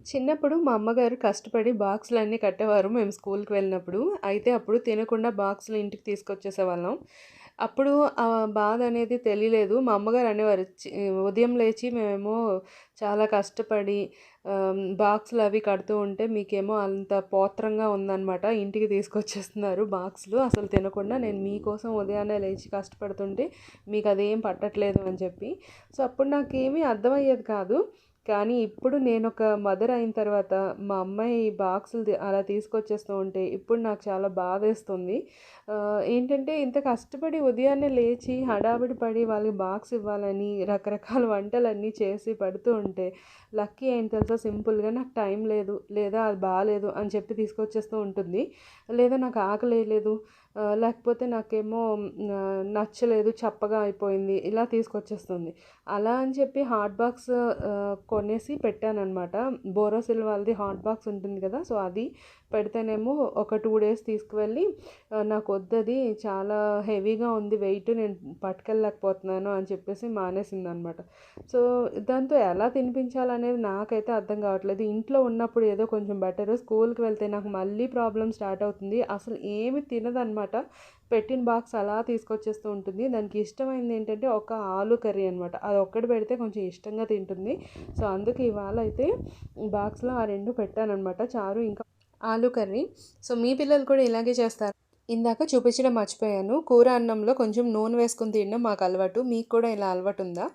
చిన్నప్పుడు మా అమ్మగారు కష్టపడి బాక్సులన్నీ కట్టేవారు మేము స్కూల్‌కి వెళ్ళినప్పుడు. అయితే అప్పుడు తినకుండా బాక్సులు ఇంటికి తీసుకొచ్చేసేవాళ్ళం. అప్పుడు ఆ బాధ అనేది తెలియలేదు. మా అమ్మగారు అనేవారు ఉదయం లేచి మేమేమో చాలా కష్టపడి బాక్సులు అవి కడుతూ ఉంటే మీకేమో అంత పోత్రంగా ఉందనమాట. ఇంటికి తీసుకొచ్చేస్తున్నారు బాక్సులు అసలు తినకుండా. నేను మీకోసం ఉదయాన్నే లేచి కష్టపడుతుంటే మీకదేం పట్టట్లేదు అని చెప్పి. సో, అప్పుడు నాకేమీ అర్థమయ్యేది కాదు. కానీ ఇప్పుడు నేనొక మదర్ అయిన తర్వాత మా అమ్మాయి బాక్సులు అలా తీసుకొచ్చేస్తూ ఉంటే ఇప్పుడు నాకు చాలా బాధేస్తుంది. ఏంటంటే ఇంత కష్టపడి ఉదయాన్నే లేచి హడావిడి పడి వాళ్ళకి బాక్స్ ఇవ్వాలని రకరకాల వంటలన్నీ చేసి పెడుతూ ఉంటే లక్కీ ఏంటి తెలుసా సింపుల్‌గా నాకు టైం లేదు, లేదా అది బాలేదు అని చెప్పి తీసుకొచ్చేస్తూ ఉంటుంది. లేదా నాకు ఆకలేయలేదు, లేకపోతే నాకేమో నచ్చలేదు, చప్పగా అయిపోయింది ఇలా తీసుకొచ్చేస్తుంది. అలా అని చెప్పి హాట్ బాక్స్ కొనేసి పెట్టాననమాట. బోరోసిల్ వాళ్ళది హాట్ బాక్స్ ఉంటుంది కదా! సో, అది పెడితేనేమో ఒక 2 డేస్ తీసుకువెళ్ళి నాకొద్దది చాలా హెవీగా ఉంది వెయిట్ నేను పట్టుకెళ్ళలేకపోతున్నాను అని చెప్పేసి మానేసిందనమాట. సో, దాంతో ఎలా తినిపించాలనేది నాకైతే అర్థం కావట్లేదు. ఇంట్లో ఉన్నప్పుడు ఏదో కొంచెం బెటరు. స్కూల్‌కి వెళ్తే నాకు మళ్ళీ ప్రాబ్లమ్ స్టార్ట్ అవుతుంది. అసలు ఏమి తినదనమాట. పెట్టిన బాక్స్ అలా తీసుకొచ్చేస్తూ ఉంటుంది. దానికి ఇష్టమైంది ఏంటంటే ఒక ఆలు కర్రీ అనమాట. అదొక్కటి పెడితే కొంచెం ఇష్టంగా తింటుంది. సో, అందుకే ఇవాళ అయితే బాక్స్‌లో ఆ 2 పెట్టాననమాట. చారు ఇంకా ఆలు కర్రీ. సో, మీ పిల్లలు కూడా ఇలాగే చేస్తారా? ఇందాక చూపించడం మర్చిపోయాను. కూర అన్నంలో కొంచెం నూనె వేసుకొని తినడం మాకు అలవాటు. మీకు కూడా ఇలా అలవాటుందా?